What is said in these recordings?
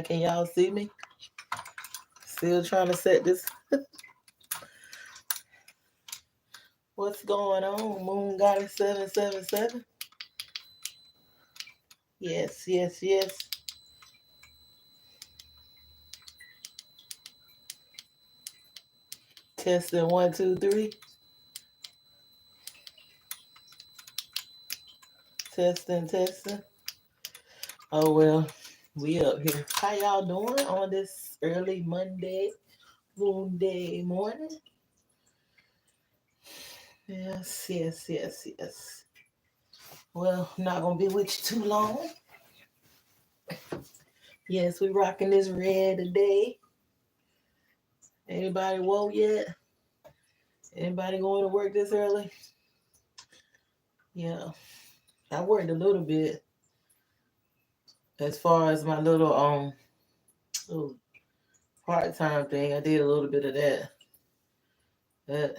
Can y'all see me? Still trying to set this. What's going on? MoonGoddess777. Yes, yes, yes. Testing 1, 2, 3. Testing, testing. Oh well, we up here. How y'all doing on this early Monday, Moon Day morning? Yes, yes, yes, yes. Well, I'm not gonna be with you too long. Yes, we rocking this red today. Anybody woke yet? Anybody going to work this early? Yeah, I worked a little bit as far as my little part time thing. I did a little bit of that. But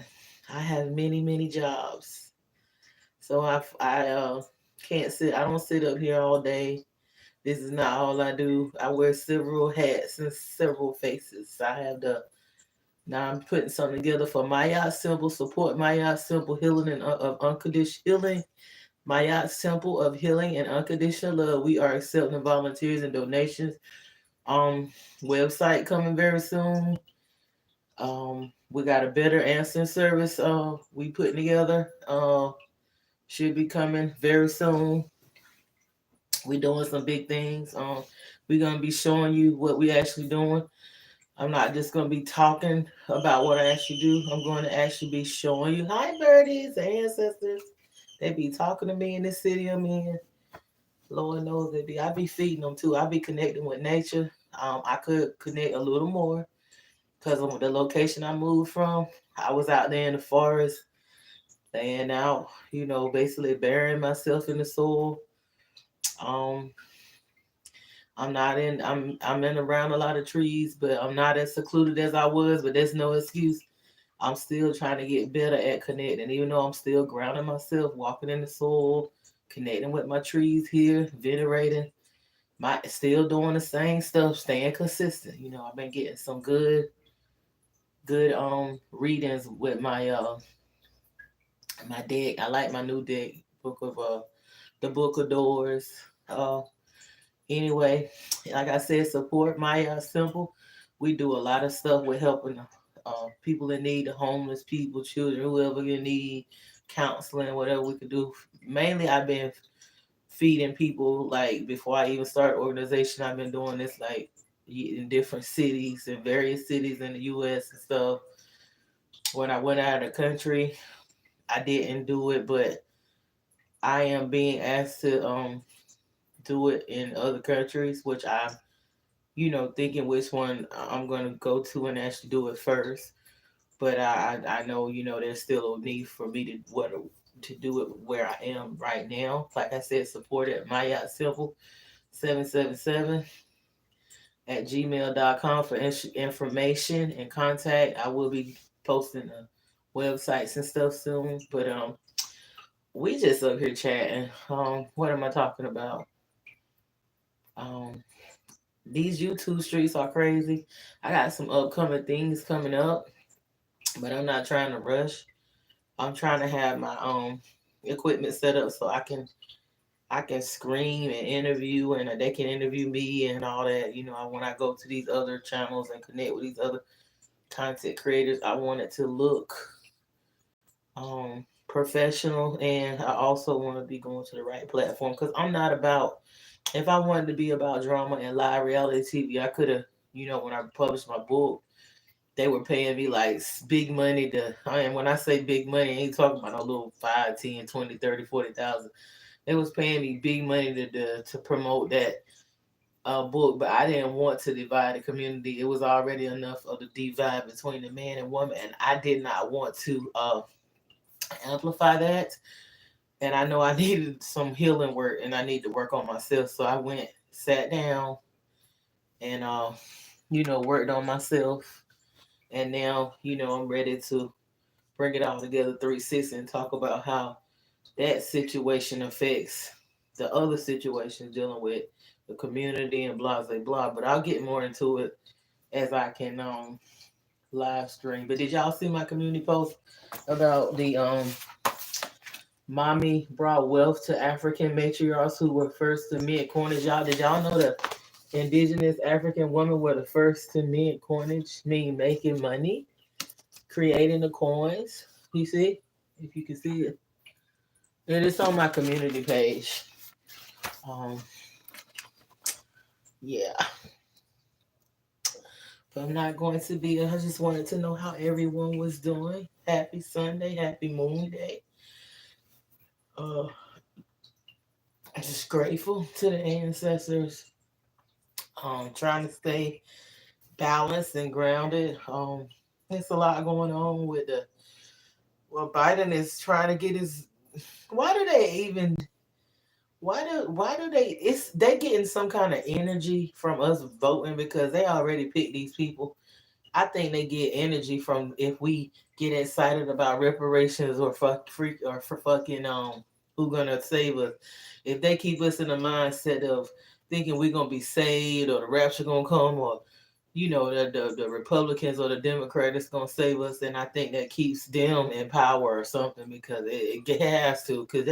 I have many jobs, so I can't sit. I don't sit up here all day. This is not all I do. I wear several hats and several faces. I have the Now I'm putting something together for my yacht symbol. Support my yacht symbol healing and of unconditional healing. My yacht symbol of healing and unconditional love. We are accepting volunteers and donations. Um, Website coming very soon. We got a better answering service. We putting together. Should be coming very soon. We doing some big things. We're gonna be showing you what we actually doing. I'm not just gonna be talking about what I actually do. I'm going to actually be showing you. Hi, birdies, ancestors. They be talking to me in this city I'm in. Lord knows they be. I be feeding them too. I be connecting with nature. I could connect a little more because of the location I moved from. I was out there in the forest, laying out, basically burying myself in the soil. Um, I'm not in. I'm in around a lot of trees, but I'm not as secluded as I was. But there's no excuse. I'm still trying to get better at connecting, even though I'm still grounding myself, walking in the soil, connecting with my trees here, venerating. My still doing the same stuff, staying consistent. I've been getting some good readings with my deck. I like my new deck, book of the Book of Doors. Uh, anyway, like I said, support my simple. We do a lot of stuff with helping people in need, the homeless people, children, whoever in need, counseling, whatever we could do. Mainly, I've been feeding people. Like before I even started organization, I've been doing this like in different cities, in various cities in the U.S. and stuff. When I went out of the country, I didn't do it, but I am being asked to do it in other countries, which I'm thinking which one I'm gonna go to and actually do it first. But I know there's still a need for me to do it where I am right now. Like I said, support it. My yacht simple 777 at gmail.com for information and contact. I will be posting the websites and stuff soon. But we just up here chatting. What am I talking about? Um, these YouTube streets are crazy. I got some upcoming things coming up, but I'm not trying to rush. I'm trying to have my equipment set up so I can scream and interview, and they can interview me and all that. When I go to these other channels and connect with these other content creators, I want it to look professional, and I also want to be going to the right platform because I'm not about. If I wanted to be about drama and live reality TV, I could have. When I published my book, they were paying me like big money to. And when I say big money, I ain't talking about no little 5, 10, 20, 30, 40,000. They was paying me big money to promote that book, but I didn't want to divide the community. It was already enough of the divide between the man and woman, and I did not want to amplify that. And I know I needed some healing work, and I need to work on myself. So I went, sat down, and worked on myself. And now I'm ready to bring it all together 360 and talk about how that situation affects the other situations dealing with the community and blah blah blah. But I'll get more into it as I can live stream. But did y'all see my community post about the mommy brought wealth to African matriarchs who were first to mint coinage? Y'all, did y'all know that indigenous African women were the first to mint coinage, mean making money, creating the coins? You see, if you can see it, it is on my community page. Um, yeah, but I'm not going to be. I just wanted to know how everyone was doing. Happy Sunday, happy Moon Day. Uh, I'm just grateful to the ancestors. Trying to stay balanced and grounded. There's a lot going on with the. Well, Biden is trying to get his. Why do they even? Why do they? It's they getting some kind of energy from us voting because they already picked these people. I think they get energy from if we get excited about reparations or freak or for fucking who gonna save us. If they keep us in the mindset of thinking we're gonna be saved or the rapture gonna come or the Republicans or the Democrats gonna save us, and I think that keeps them in power or something because it has to because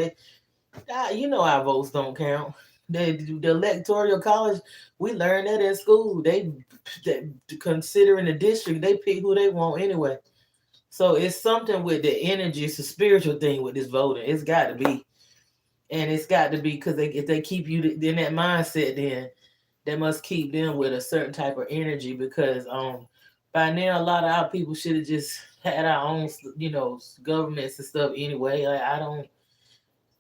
our votes don't count. The electoral college, we learned that in school. They considering the district, they pick who they want anyway. So it's something with the energy. It's a spiritual thing with this voting. It's got to be, and it's got to be because if they keep you in that mindset, then they must keep them with a certain type of energy because by now a lot of our people should have just had our own governments and stuff anyway. Like I don't.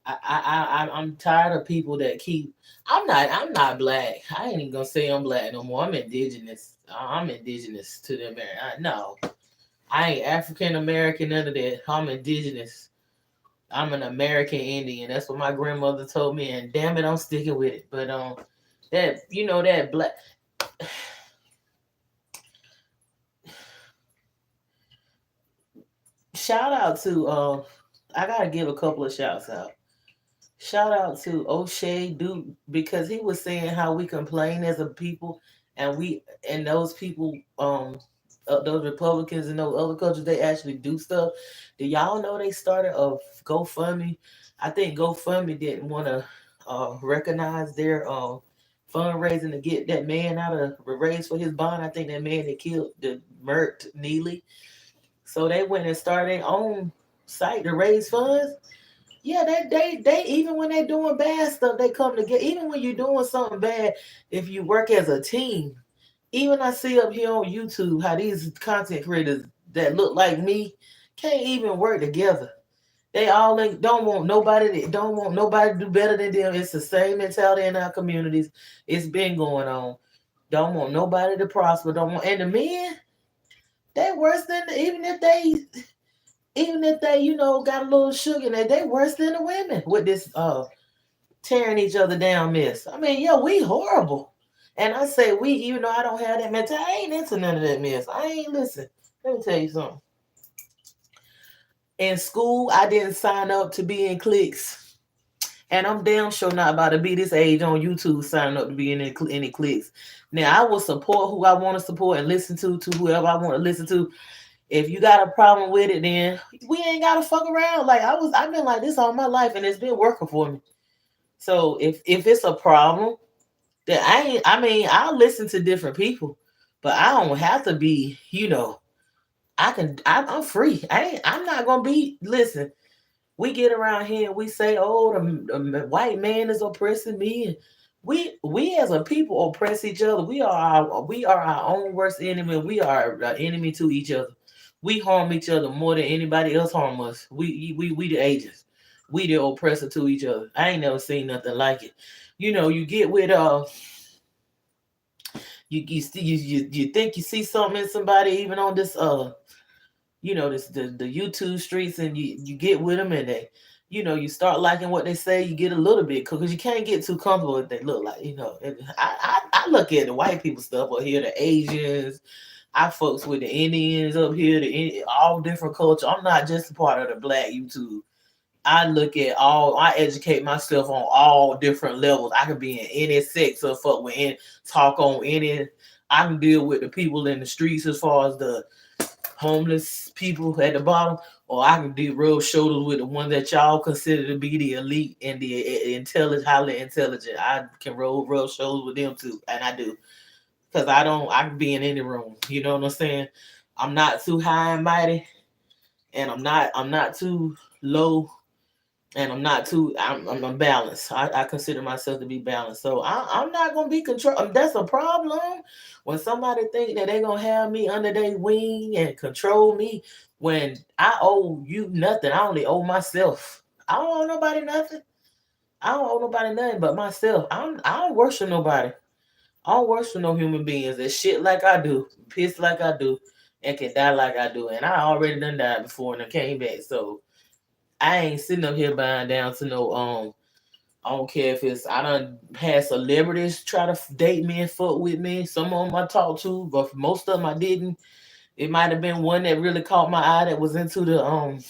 I'm tired of people that keep. I'm not black. I ain't even gonna say I'm black no more. I'm indigenous. I'm indigenous to the American. No, I ain't African American. None of that. I'm indigenous. I'm an American Indian. That's what my grandmother told me, and damn it, I'm sticking with it. But that black. Shout out to I gotta give a couple of shouts out. Shout out to O'Shea Duke because he was saying how we complain as a people, and those people, those Republicans and those other cultures, they actually do stuff. Do y'all know they started a GoFundMe? I think GoFundMe didn't want to recognize their fundraising to get that man out of raise for his bond. I think that man that killed the murked Neely, so they went and started their own site to raise funds. Yeah, they even when they're doing bad stuff, they come together. Even when you're doing something bad, if you work as a team, even I see up here on YouTube how these content creators that look like me can't even work together. They all don't want nobody to do better than them. It's the same mentality in our communities. It's been going on. Don't want nobody to prosper. Don't want and the men, they worse than even if they got a little sugar in it, they worse than the women with this tearing each other down mess. I mean, yeah, we horrible. And I say we, even though I don't have that mentality, I ain't into none of that mess. I ain't listen. Let me tell you something. In school, I didn't sign up to be in cliques. And I'm damn sure not about to be this age on YouTube signing up to be in any cliques. Now I will support who I want to support and listen to whoever I want to listen to. If you got a problem with it, then we ain't gotta fuck around. Like I've been like this all my life, and it's been working for me. So if it's a problem, then I'll listen to different people, but I don't have to be. I'm free. I'm not gonna be. Listen, we get around here and we say, "Oh, the white man is oppressing me," and we as a people oppress each other. We are our own worst enemy. We are an enemy to each other. We harm each other more than anybody else harm us. We the agents. We the oppressor to each other. I ain't never seen nothing like it. You get with you think you see something in somebody even on this this the YouTube streets, and you get with them, and they you start liking what they say. You get a little bit because you can't get too comfortable with what they look like. And I look at the white people stuff up here, the Asians. I fucks with the Indians up here, all different culture. I'm not just a part of the black YouTube. I educate myself on all different levels. I could be in any sector, fuck with any, talk on any. I can deal with the people in the streets as far as the homeless people at the bottom, or I can do rub shoulders with the one that y'all consider to be the elite and the intelligent, highly intelligent. I can rub shoulders with them too, and I do, because I don't. I can be in any room. You know what I'm saying? I'm not too high and mighty, and I'm not too low, and I'm not too. I'm balanced. I consider myself to be balanced. So I'm not gonna be control. That's a problem when somebody think that they gonna have me under their wing and control me when I owe you nothing. I only owe myself. I don't owe nobody nothing. I don't owe nobody nothing but myself. I don't worship nobody. I don't worship no human beings that shit like I do, piss like I do, and can die like I do. And I already done died before and I came back. So I ain't sitting up here buying down to no I don't care if it's I done had celebrities try to date me and fuck with me. Some of them I talked to, but for most of them I didn't. It might have been one that really caught my eye that was into the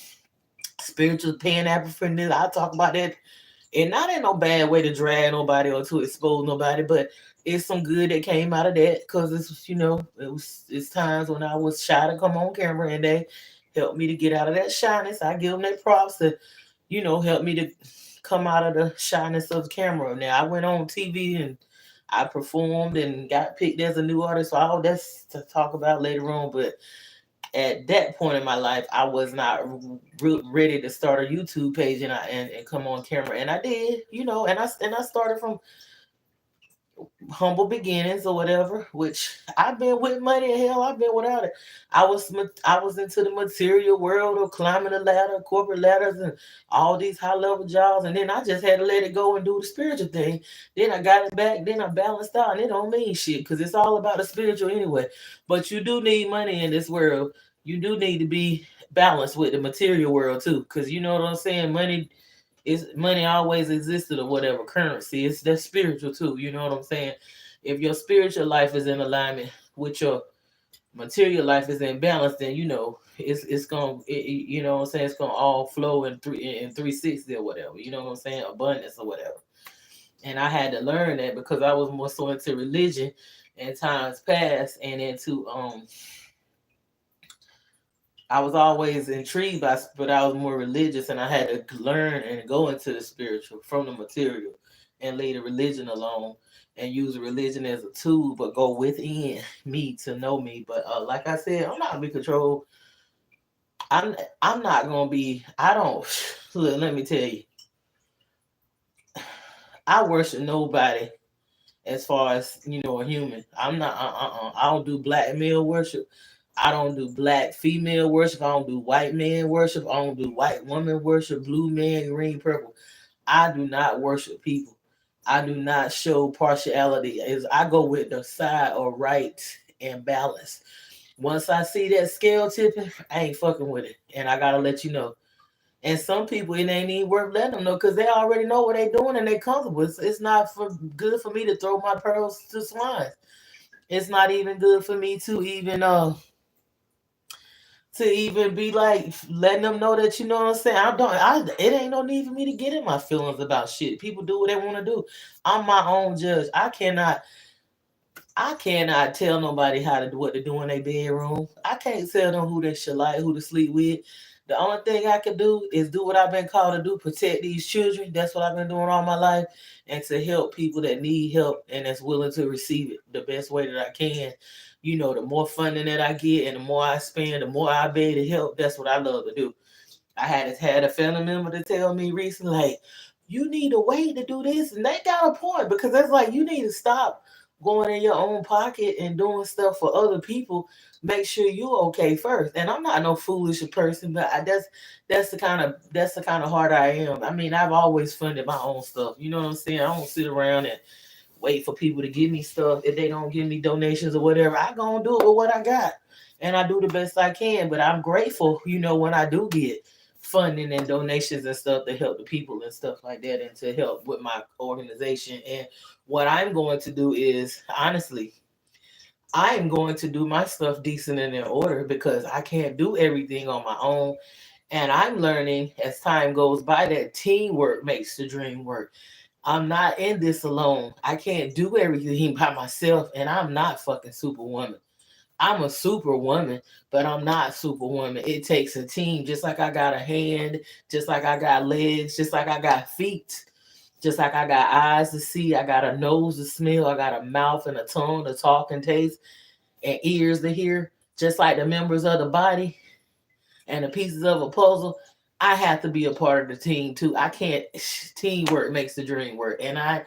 spiritual pan Africanism. I talk about that, and not in no bad way to drag nobody or to expose nobody, but it's some good that came out of that because it's it's times when I was shy to come on camera and they helped me to get out of that shyness. I give them their props to help me to come out of the shyness of the camera. Now I went on TV and I performed and got picked as a new artist. So all that's to talk about later on. But at that point in my life, I was not ready to start a YouTube page and come on camera. And I did, and I started from humble beginnings or whatever, which I've been with money and hell, I've been without it. I was into the material world of climbing the ladder, corporate ladders, and all these high level jobs, and then I just had to let it go and do the spiritual thing. Then I got it back, then I balanced out, and it don't mean shit because it's all about the spiritual anyway. But you do need money in this world. You do need to be balanced with the material world too, because you know what I'm saying. Money always existed or whatever currency. It's that spiritual too. You know what I'm saying? If your spiritual life is in alignment with your material life is in balance, then it's gonna you know what I'm saying, it's gonna all flow in 360 or whatever. You know what I'm saying? Abundance or whatever. And I had to learn that because I was more so into religion in times past and into I was always intrigued by, but I was more religious, and I had to learn and go into the spiritual from the material, and leave the religion alone, and use religion as a tool, but go within me to know me. But like I said, I'm not gonna be controlled. I'm I'm not gonna be. I don't. Look, let me tell you, I worship nobody as far as a human. I'm not. I don't do black male worship. I don't do black female worship. I don't do white man worship. I don't do white woman worship, blue man, green, purple. I do not worship people. I do not show partiality. Is I go with the side or right and balance. Once I see that scale tipping, I ain't fucking with it. And I gotta let you know. And some people, it ain't even worth letting them know because they already know what they doing and they comfortable. It's not good for me to throw my pearls to swine. It's not even good for me to even be like letting them know that you know what I'm saying. It ain't no need for me to get in my feelings about shit. People do what they want to do. I'm my own judge. I cannot tell nobody how to do what to do in their bedroom. I can't tell them who they should like, who to sleep with. The only thing I can do is do what I've been called to do, protect these children. That's what I've been doing all my life, and to help people that need help and that's willing to receive it the best way that I can. The more funding that I get and the more I spend, the more I be to help. That's what I love to do. I had a family member to tell me recently, like, you need a way to do this, and they got a point because that's like you need to stop going in your own pocket and doing stuff for other people. Make sure you okay first. And I'm not no foolish person, but that's the kind of heart I am. I mean, I've always funded my own stuff. You know what I'm saying? I don't sit around and wait for people to give me stuff. If they don't give me donations or whatever, I gonna do it with what I got, and I do the best I can. But I'm grateful, when I do get funding and donations and stuff to help the people and stuff like that, and to help with my organization. And what I'm going to do is, honestly, I am going to do my stuff decent and in order because I can't do everything on my own. And I'm learning as time goes by that teamwork makes the dream work. I'm not in this alone. I can't do everything by myself, and I'm not fucking superwoman. I'm a superwoman, but I'm not superwoman. It takes a team, just like I got a hand, just like I got legs, just like I got feet, just like I got eyes to see, I got a nose to smell, I got a mouth and a tongue to talk and taste, and ears to hear, just like the members of the body and the pieces of a puzzle. I have to be a part of the team too. I can't. Teamwork makes the dream work, and I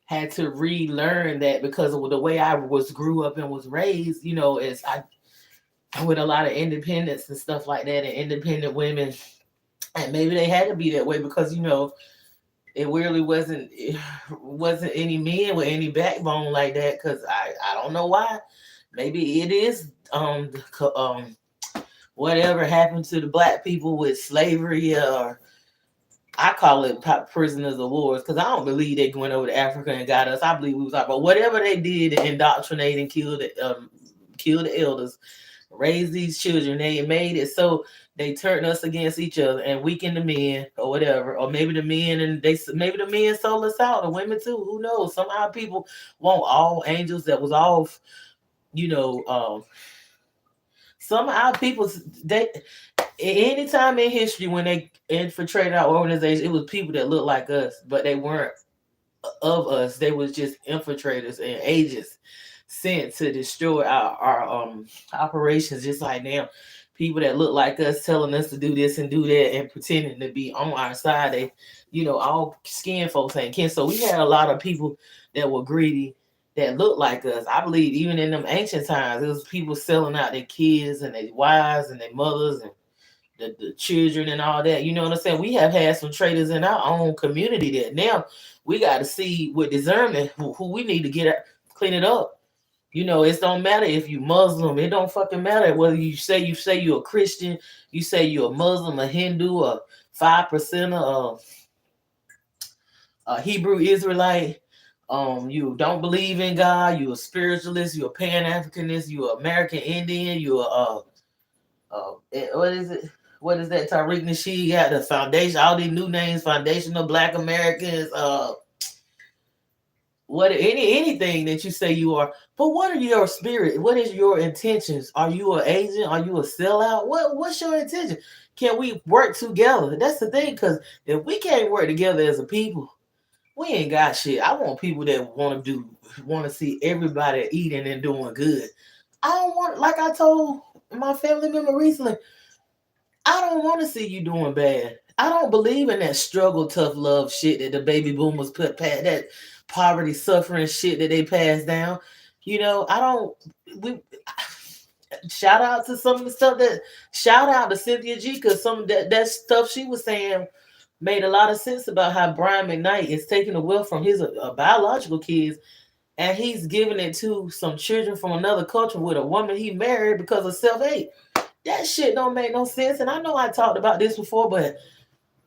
had to relearn that because of the way I was grew up and was raised. You know, as I with a lot of independence and stuff like that, and independent women, and maybe they had to be that way because it really wasn't any men with any backbone like that. Because I don't know why. Maybe it is whatever happened to the black people with slavery, or I call it prisoners of wars, because I don't believe they went over to Africa and got us. I believe we was like, but whatever they did to indoctrinate and kill the elders, raise these children, they made it so they turned us against each other and weakened the men or whatever. Or maybe the men and they maybe the men sold us out, the women too. Who knows? Somehow people want all angels that was off, you know, somehow people they anytime in history when they infiltrated our organization, it was people that looked like us, but they weren't of us. They was just infiltrators and agents sent to destroy our operations. Just like them, people that look like us telling us to do this and do that and pretending to be on our side. They, all skin folks ain't kin. So we had a lot of people that were greedy that looked like us. I believe even in them ancient times, it was people selling out their kids and their wives and their mothers and the children and all that. You know what I'm saying? We have had some traitors in our own community that now we got to see with discernment who we need to clean it up. It don't matter if you Muslim. It don't fucking matter whether you say you're a Christian, you say you're a Muslim, a Hindu, a 5%, a Hebrew Israelite. You don't believe in God. You're a spiritualist. You're a Pan Africanist. You're American Indian. You're what is it? What is that? Tariq Nasheed got the foundation. All these new names: foundational Black Americans. Anything that you say you are. But what are your spirit? What is your intentions? Are you an agent? Are you a sellout? What's your intention? Can we work together? That's the thing. Because if we can't work together as a people, we ain't got shit. I want people that want to see everybody eating and doing good. I don't want, like I told my family member recently, I don't want to see you doing bad. I don't believe in that struggle, tough love shit that the baby boomers put past, that poverty, suffering shit that they passed down. I don't. We shout out to some of the stuff shout out to Cynthia G, because some of that stuff she was saying made a lot of sense about how Brian McKnight is taking the wealth from his biological kids and he's giving it to some children from another culture with a woman he married because of self-hate. That shit don't make no sense. And I know I talked about this before, but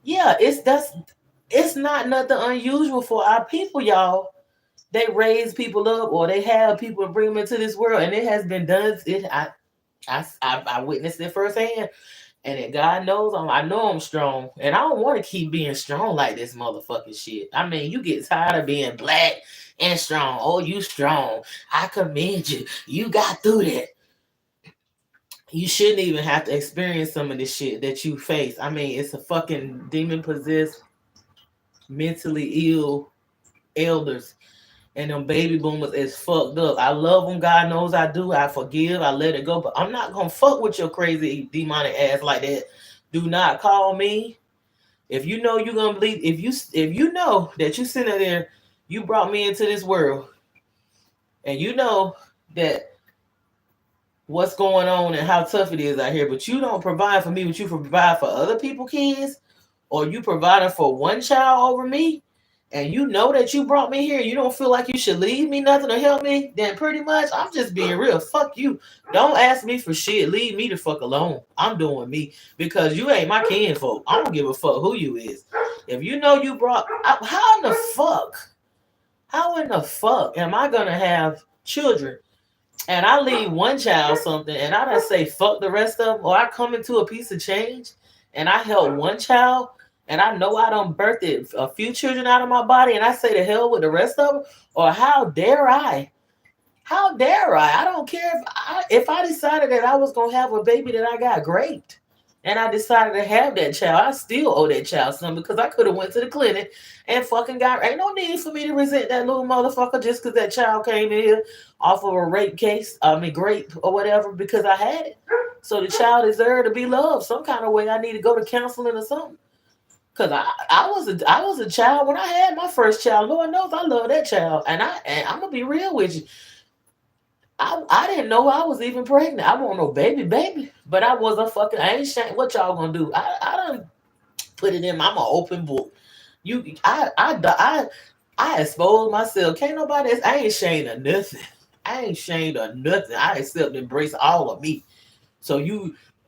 yeah, it's not nothing unusual for our people, y'all. They raise people up, or they have people and bring them into this world, and it has been done. I witnessed it firsthand, and then God knows I know I'm strong, and I don't want to keep being strong like this motherfucking shit. I mean, you get tired of being black and strong. Oh, you strong. I commend you. You got through that. You shouldn't even have to experience some of this shit that you face. I mean, it's a fucking demon possessed, mentally ill elders, and them baby boomers is fucked up. I love them. God knows I do. I forgive. I let it go. But I'm not gonna fuck with your crazy demonic ass like that. Do not call me. If you know you're gonna believe, if you know that you sitting there, you brought me into this world, and you know that what's going on and how tough it is out here, but you don't provide for me, but you provide for other people, kids, or you providing for one child over me, and you know that you brought me here, you don't feel like you should leave me nothing to help me, then pretty much I'm just being real. Fuck you. Don't ask me for shit. Leave me the fuck alone. I'm doing me because you ain't my kinfolk. I don't give a fuck who you is. If you know you brought, how in the fuck am I gonna have children and I leave one child something and I don't say fuck the rest of them, or I come into a piece of change and I held one child, and I know I done birthed a few children out of my body, and I say to hell with the rest of them, or how dare I? How dare I? I don't care if I decided that I was gonna have a baby that I got raped, and I decided to have that child, I still owe that child something because I could have went to the clinic and fucking got. Ain't no need for me to resent that little motherfucker just because that child came in here off of a rape case. I mean, grape or whatever because I had it. So the child deserved to be loved some kind of way. I need to go to counseling or something. Cause I was a child when I had my first child. Lord knows I love that child, and I'm gonna be real with you. I didn't know I was even pregnant. I want no baby, but I was a fucking. I ain't ashamed. What y'all gonna do? I done put it in. I'm an open book. You, I exposed myself. Can't nobody. I ain't ashamed of nothing. I ain't ashamed of nothing. I accept, embrace all of me. So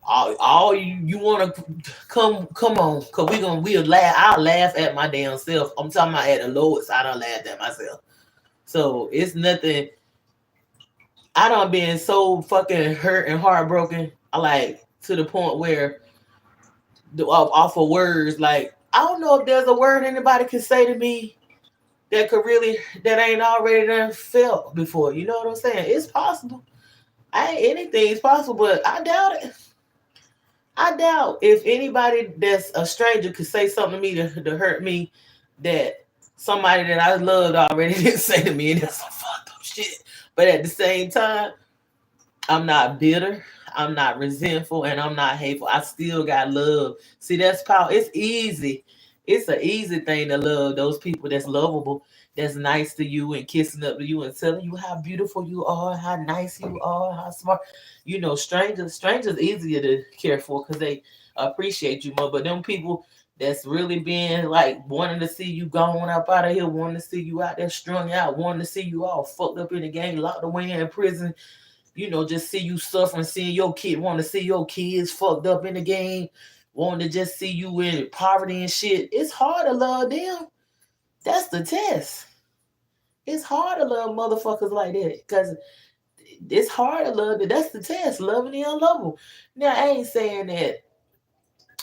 all you want to come on, cause we'll laugh. I'll laugh at my damn self. I'm talking about at the lowest. I don't laugh at myself. So it's nothing. I don't been so fucking hurt and heartbroken. I like to the point where off of words, like I don't know if there's a word anybody can say to me that could really that ain't already done felt before. You know what I'm saying? It's possible. I ain't anything's possible, but I doubt it. I doubt if anybody that's a stranger could say something to me to hurt me that somebody that I loved already didn't say to me, and that's some fucked up shit. But at the same time, I'm not bitter. I'm not resentful, and I'm not hateful. I still got love. See, that's power. It's easy. It's an easy thing to love those people that's lovable, that's nice to you, and kissing up to you and telling you how beautiful you are, how nice you are, how smart. You know, strangers easier to care for because they appreciate you more. But them people that's really being like wanting to see you gone up out of here, wanting to see you out there strung out, wanting to see you all fucked up in the game, locked away in prison, just see you suffering, seeing your kid, want to see your kids fucked up in the game, wanting to just see you in poverty and shit. It's hard to love them. That's the test. It's hard to love motherfuckers like that because it's hard to love them. That's the test, loving the unlovable. Now, I ain't saying that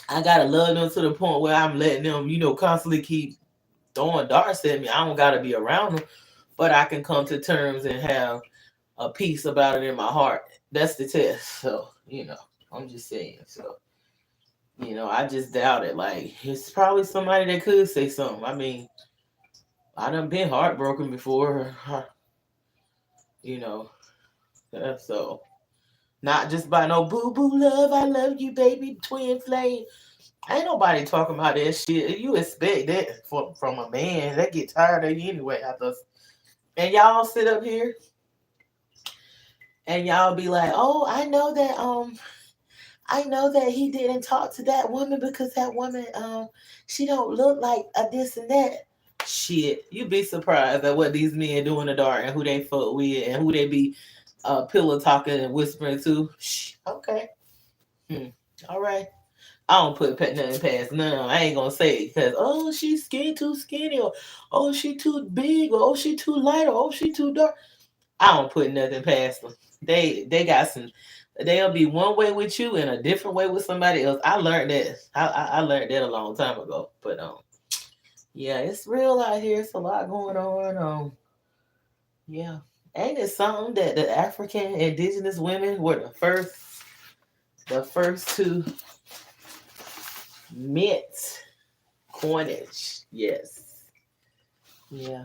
I gotta love them to the point where I'm letting them, constantly keep throwing darts at me. I don't gotta be around them, but I can come to terms and have a peace about it in my heart. That's the test. So, I'm just saying. So, I just doubt it. Like, it's probably somebody that could say something. I mean, I done been heartbroken before, you know. So, not just by no boo boo love. I love you, baby, twin flame. Ain't nobody talking about that shit. You expect that from a man. They get tired of you anyway. And y'all sit up here and y'all be like, "Oh, I know that he didn't talk to that woman because that woman she don't look like a this and that." Shit, you be surprised at what these men do in the dark and who they fuck with and who they be pillow talking and whispering to. Okay. All right. I don't put nothing past none. I ain't gonna say it because she's too skinny, or she too big, or she too light, or she too dark. I don't put nothing past them. They got some. They'll be one way with you and a different way with somebody else. I learned that. I learned that a long time ago. But yeah, it's real out here. It's a lot going on. Yeah, ain't it something that the African indigenous women were the first to mint coinage? Yes. Yeah.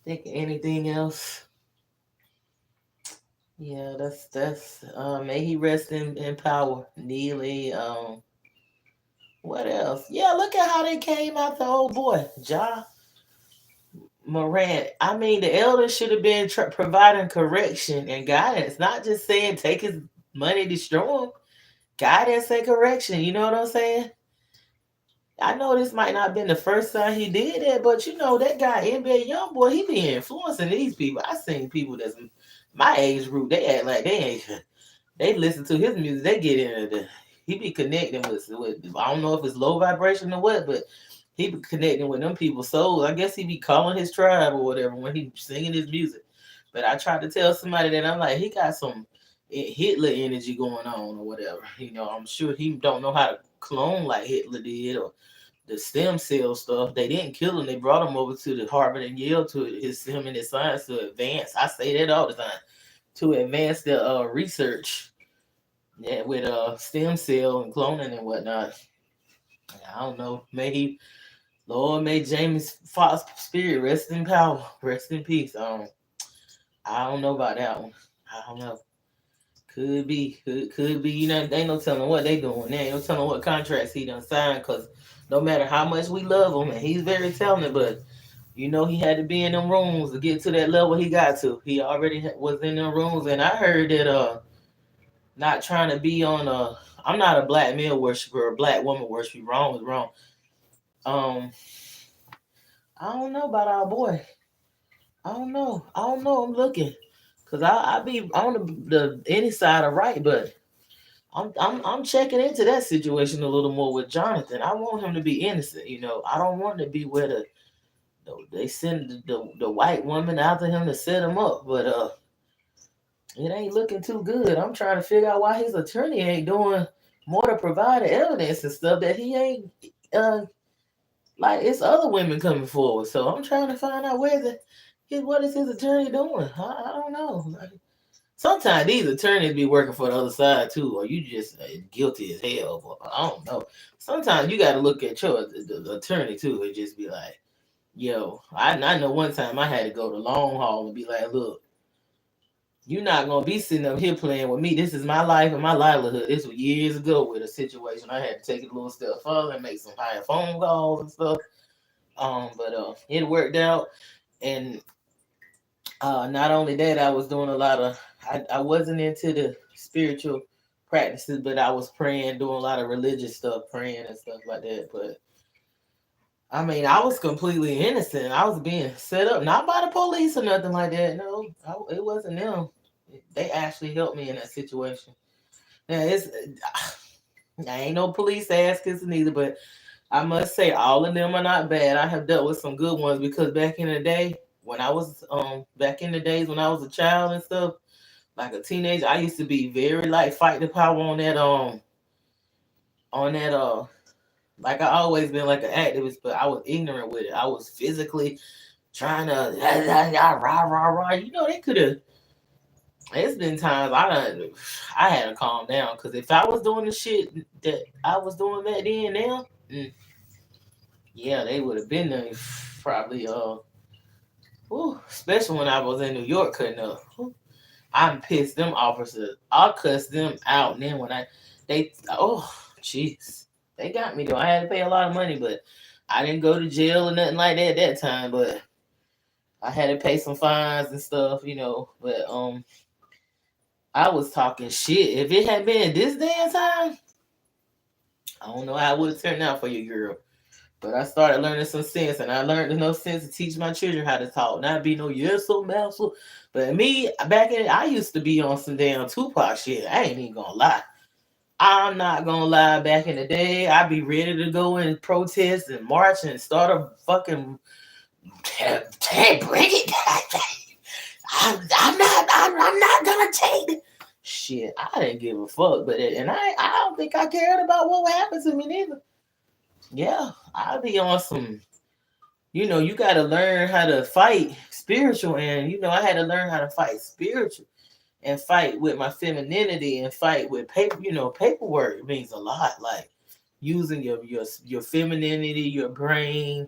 Think anything else? Yeah, that's may he rest in power. Neely, what else? Yeah, look at how they came out the old boy, Ja Morant. I mean, the elders should have been providing correction and guidance, not just saying take his money, destroy him. Guidance and correction. You know what I'm saying? I know this might not have been the first time he did that, but that guy NBA young boy, he be influencing these people. I seen people that's my age group. They act like they ain't. They listen to his music. They get into the. He be connecting with. I don't know if it's low vibration or what, but he be connecting with them people's souls. I guess he be calling his tribe or whatever when he singing his music. But I tried to tell somebody that I'm like, he got some. Hitler energy going on or whatever. I'm sure he don't know how to clone like Hitler did, or the stem cell stuff. They didn't kill him. They brought him over to the Harvard and Yale to him and his science to advance. I say that all the time, to advance the research, yeah, with stem cell and cloning and whatnot. I don't know. Lord, may James Fox spirit rest in power, rest in peace. I don't know about that one. I don't know. Could be, could be. They ain't no telling what they doing. They ain't no telling what contracts he done signed. Cause no matter how much we love him, and he's very talented, but he had to be in them rooms to get to that level he got to. He already was in them rooms, and I heard that not trying to be on I'm not a black male worshiper or a black woman worshiper. Wrong is wrong. Um, I don't know about our boy. I don't know. I don't know. I'm looking, cause I be on the any side of right, but I'm checking into that situation a little more with Jonathan. I want him to be innocent. I don't want to be where they send the white woman after him to set him up, but it ain't looking too good. I'm trying to figure out why his attorney ain't doing more to provide the evidence and stuff that he ain't like it's other women coming forward. So I'm trying to find out what is his attorney doing. I don't know. Like, sometimes these attorneys be working for the other side too, or you just guilty as hell. But I don't know. Sometimes you got to look at the attorney too and just be like, yo, I know one time I had to go to long haul and be like, look, you're not gonna be sitting up here playing with me. This is my life and my livelihood. This was years ago with a situation. I had to take it a little step further and make some higher phone calls and stuff. But it worked out, and not only that, I was doing a lot of. I wasn't into the spiritual practices, but I was praying, doing a lot of religious stuff, praying and stuff like that. But I mean, I was completely innocent. I was being set up, not by the police or nothing like that. No, it wasn't them. They actually helped me in that situation. Now I ain't no police ass kissing either, but I must say all of them are not bad. I have dealt with some good ones because back in the day, when I was back in the days when I was a child and stuff, like a teenager, I used to be very like fight the power on that like I always been like an activist, but I was ignorant with it. I was physically trying to rah rah rah. They could have. It's been times I had to calm down because if I was doing the shit that I was doing back then now, yeah, they would have been there probably. Especially when I was in New York cutting up. I'm pissed. Them officers, I'll cuss them out. And then jeez, they got me though. I had to pay a lot of money, but I didn't go to jail or nothing like that at that time. But I had to pay some fines and stuff, But I was talking shit. If it had been this day and time, I don't know how it would have turned out for you, girl. But I started learning some sense, and I learned enough sense to teach my children how to talk, not be no yes so mouseful. But me I used to be on some damn Tupac shit. I ain't even gonna lie. I'm not gonna lie. Back in the day, I'd be ready to go and protest and march and start a fucking bring it. I'm not gonna take it. Shit, I didn't give a fuck, and I don't think I cared about what would happen to me neither. Yeah, I'll be on some. You got to learn how to fight spiritual, and I had to learn how to fight spiritual and fight with my femininity and fight with paper. Paperwork means a lot. Like using your femininity, your brain,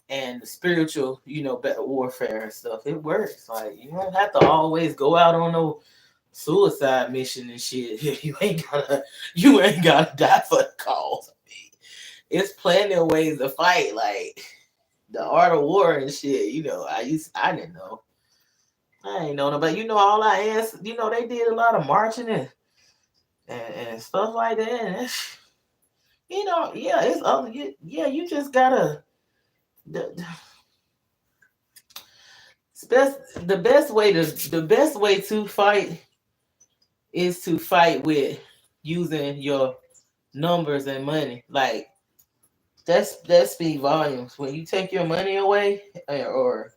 and the spiritual, warfare and stuff. It works. Like you don't have to always go out on no suicide mission and shit. You ain't gotta die for the cause. It's plenty of ways to fight, like the art of war and shit. I didn't know. I ain't know, but all I asked, they did a lot of marching and stuff like that. And yeah, it's other. Yeah, you just gotta. The best way to fight is to fight with using your numbers and money. Like that speak volumes. When you take your money away, or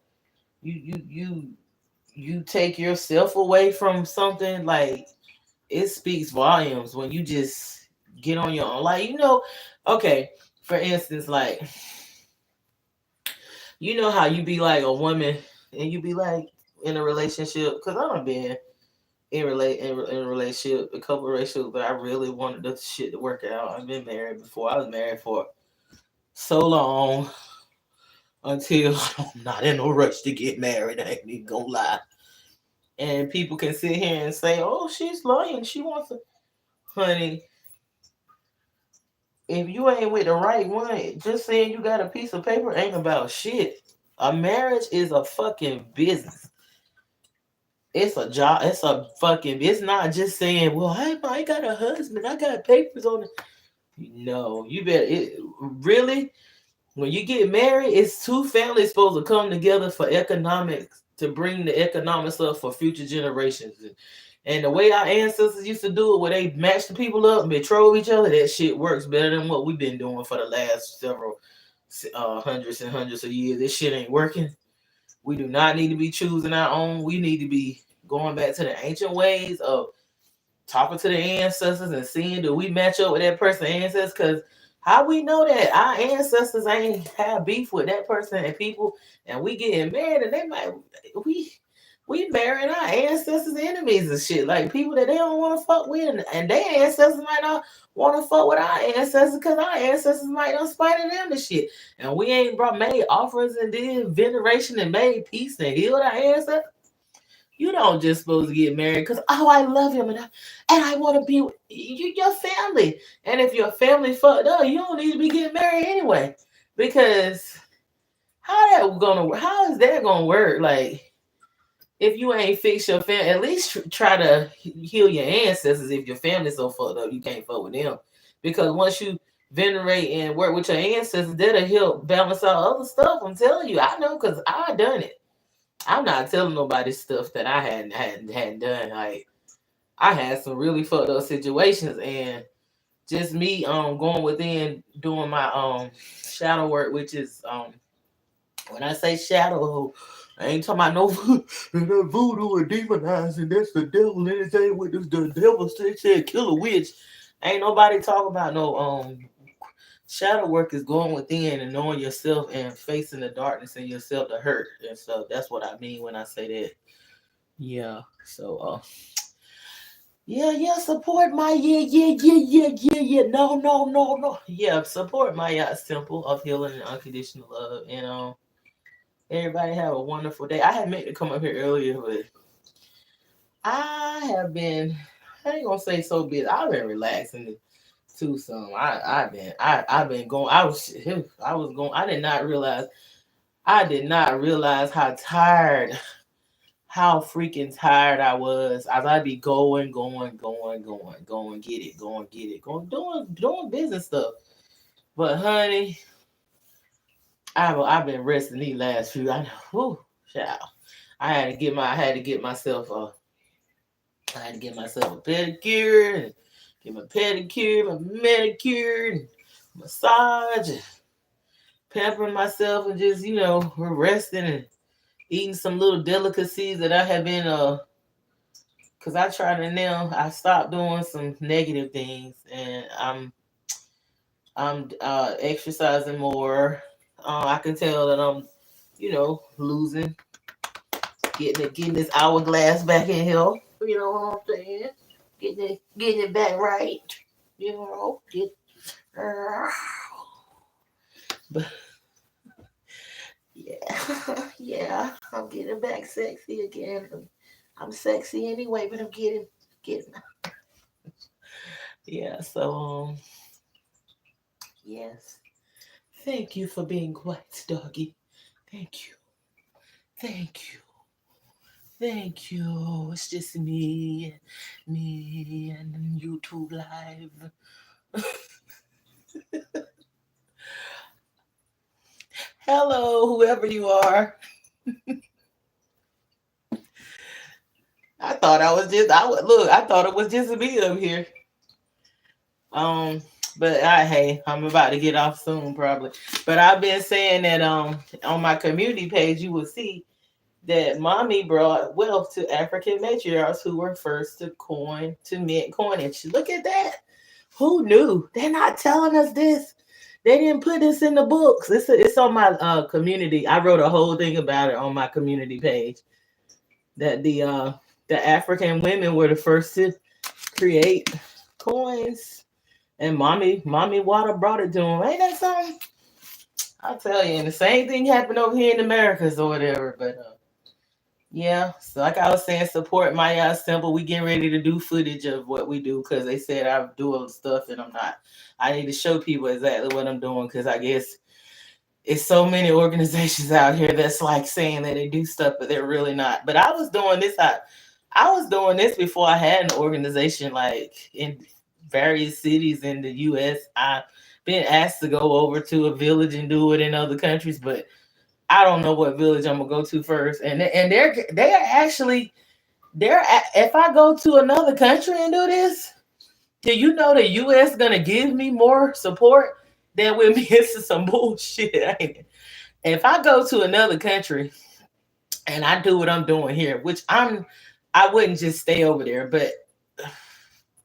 you take yourself away from something, like it speaks volumes when you just get on your own. Like, okay, for instance, like, how you be like a woman and you be like in a relationship, because I've been in a relationship, a couple of relationships, but I really wanted the shit to work out. I've been married before. I was married for so long until I'm not in no rush to get married. I ain't even gonna lie. And people can sit here and say, "Oh, she's lying. She wants to." Honey, if you ain't with the right one, just saying you got a piece of paper ain't about shit. A marriage is a fucking business. It's a job. It's a fucking. It's not just saying, "Well, I got a husband. I got papers on it." No, you better. Really, when you get married, it's two families supposed to come together for economics, to bring the economics up for future generations. And the way our ancestors used to do it, where they match the people up and betroth each other, that shit works better than what we've been doing for the last several hundreds and hundreds of years. This shit ain't working. We do not need to be choosing our own. We need to be going back to the ancient ways of talking to the ancestors and seeing, do we match up with that person's ancestors? Because how we know that our ancestors ain't have beef with that person and people, and we getting married, and they might we marrying our ancestors' enemies and shit, like people that they don't want to fuck with, and their ancestors might not want to fuck with our ancestors because our ancestors might not spite of them and shit, and we ain't brought made offerings and did veneration and made peace and healed our ancestors. You don't just supposed to get married because, oh, I love him and I want to be your family. And if your family fucked up, you don't need to be getting married anyway. Because how is that gonna work? Like, if you ain't fix your family, at least try to heal your ancestors. If your family's so fucked up, you can't fuck with them. Because once you venerate and work with your ancestors, that'll help balance out other stuff. I'm telling you, I know because I done it. I'm not telling nobody stuff that I hadn't done. Like, I had some really fucked up situations, and just me going within doing my shadow work, which is when I say shadow, I ain't talking about no voodoo or demonizing. That's the devil. Anything with the devil said kill a witch. Ain't nobody talking about no shadow work is going within and knowing yourself and facing the darkness in yourself to hurt. And so that's what I mean when I say that. Yeah. So yeah, support my yeah. No. Yeah, support my temple of healing and unconditional love. And everybody have a wonderful day. I had meant to come up here earlier, but I have been, I ain't gonna say so busy. I've been relaxing too some. I've been going. I was going. I did not realize how tired, how freaking tired I was. As I'd be going, get it, going, doing business stuff. But honey, I've been resting these last few. I know, whew, child. I had to get myself a pedicure and get my pedicure, my manicure, and massage, and pampering myself, and just resting and eating some little delicacies that I have been because I try to now. I stopped doing some negative things, and I'm exercising more. I can tell that I'm losing, getting this hourglass back in here. You know what I'm saying? Getting it back right. Get but yeah, yeah, I'm getting back sexy again. I'm sexy anyway, but I'm getting yeah. So yes. Thank you for being quiet, doggy. Thank you. Thank you. Thank you. It's just me and YouTube live. Hello, whoever you are. I thought I was just I would look. I thought it was just me up here. Um, but hey, I'm about to get off soon probably. But I've been saying that on my community page, you will see that mommy brought wealth to African matriarchs who were first to mint coinage. Look at that. Who knew? They're not telling us this. They didn't put this in the books. It's on my community. I wrote a whole thing about it on my community page. That the African women were the first to create coins, and mommy water brought it to them. Ain't that something? I tell you, and the same thing happened over here in Americas or whatever. But yeah, so like I was saying, support my Simple. We getting ready to do footage of what we do because they said I do all the stuff and I'm not. I need to show people exactly what I'm doing because I guess it's so many organizations out here that's like saying that they do stuff, but they're really not. But I was doing this. I was doing this before I had an organization like in various cities in the U.S. I've been asked to go over to a village and do it in other countries, but I don't know what village I'm gonna go to first. And they are actually if I go to another country and do this, do you know the U.S. gonna give me more support than with me? This is some bullshit. Ain't it? If I go to another country and I do what I'm doing here, which I wouldn't just stay over there, but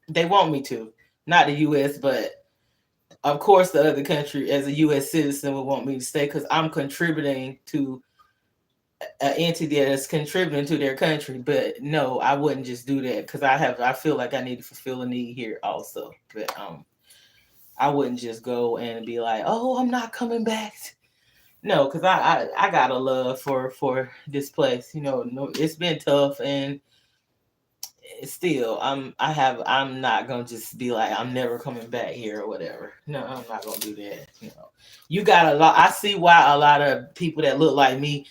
they want me to. Not the US, but of course the other country as a US citizen would want me to stay because I'm contributing to an entity that's contributing to their country. But no, I wouldn't just do that because I feel like I need to fulfill a need here also. But I wouldn't just go and be like, oh, I'm not coming back. No, because I got a love for this place. You know, no, it's been tough and still I'm not gonna just be like I'm never coming back here or whatever. No, I'm not gonna do that. You know, you got a lot. I see why a lot of people that look like me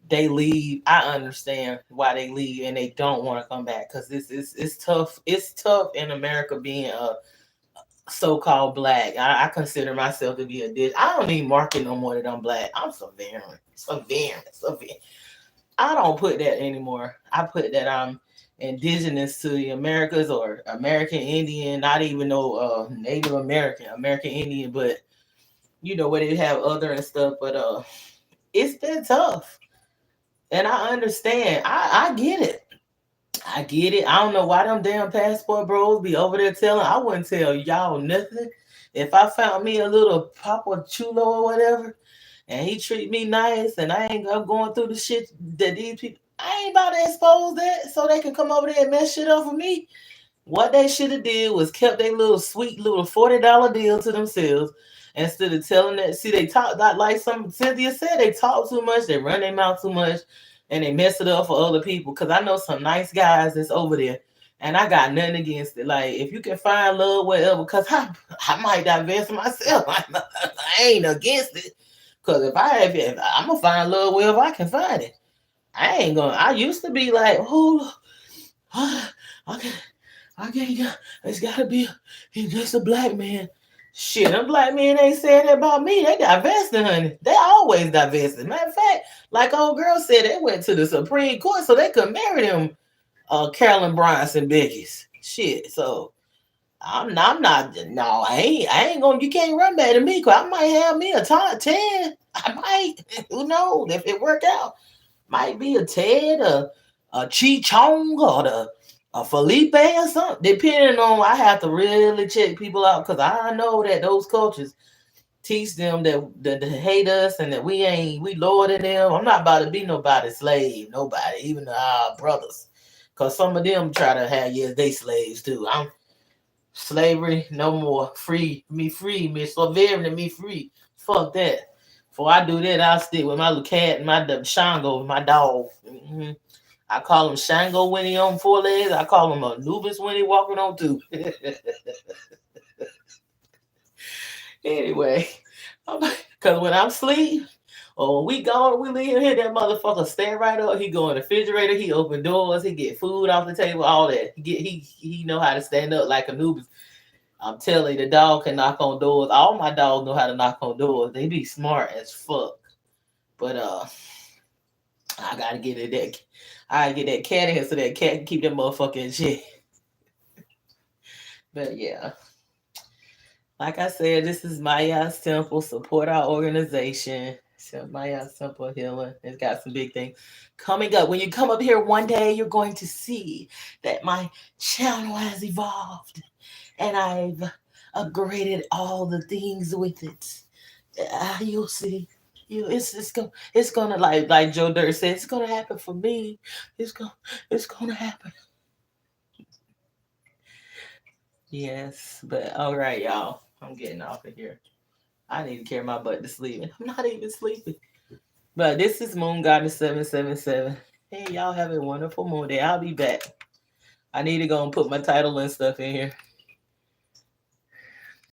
they leave. I understand why they leave and they don't want to come back because this is it's tough. It's tough in America being a so-called black. I consider myself to be a dish. I don't need market no more that I'm black. I'm surveillance. I don't put that anymore. I put that I'm indigenous to the Americas or American Indian, not even no Native American Indian, but you know where they have other and stuff. But it's been tough, and I understand. I get it. I get it. I don't know why them damn passport bros be over there telling. I wouldn't tell y'all nothing. If I found me a little Papa Chulo or whatever, and he treat me nice, and I ain't I'm going through the shit that these people, I ain't about to expose that so they can come over there and mess shit up for me. What they should have did was kept their little sweet little $40 deal to themselves instead of telling that. See, they talk like some Cynthia said. They talk too much. They run their mouth too much, and they mess it up for other people. Cause I know some nice guys that's over there, and I got nothing against it. Like if you can find love wherever, cause I might divest myself. I ain't against it. Cause if I have it, I'm gonna find love wherever I can find it. I ain't gonna. I used to be like, oh, okay. I can't got it's gotta be he's just a black man. Shit, them black men ain't saying that about me. They divested, honey. They always divested. Matter of fact, like old girl said, they went to the Supreme Court so they could marry them Carolyn Bryson Becky's. Shit. So I'm not no, I ain't gonna you can't run back to me because I might have me a top 10. I might, who knows if it work out. Might be a Ted, a Chi Chong, or a Felipe or something. Depending on, I have to really check people out because I know that those cultures teach them that they hate us and that we lower than them. I'm not about to be nobody's slave, nobody, even our brothers, because some of them try to have yes they slaves too. I'm slavery no more. Free me, so very me free. Fuck that. Before I do that, I'll stick with my little cat and my Shango, my dog. I call him Shango when he on four legs. I call him Anubis when he walking on two. Anyway, because when I'm asleep or when we gone, we leave here, that motherfucker stand right up. He go in the refrigerator. He open doors. He get food off the table. All that. He know how to stand up like Anubis. I'm telling you, the dog can knock on doors. All my dogs know how to knock on doors. They be smart as fuck. But I gotta get it that I get that cat in here so that cat can keep that motherfucker in check. But yeah, like I said, this is Maya's Temple. Support our organization. So my simple healing. It's got some big things coming up. When you come up here one day, you're going to see that my channel has evolved and I've upgraded all the things with it. You'll see. It's gonna like Joe Dirt said, it's gonna happen for me. It's gonna happen. Yes, but all right, y'all. I'm getting off of here. I need to carry my butt to sleep. And I'm not even sleeping. But this is MoonGoddess777. Hey, y'all have a wonderful moon day. I'll be back. I need to go and put my title and stuff in here.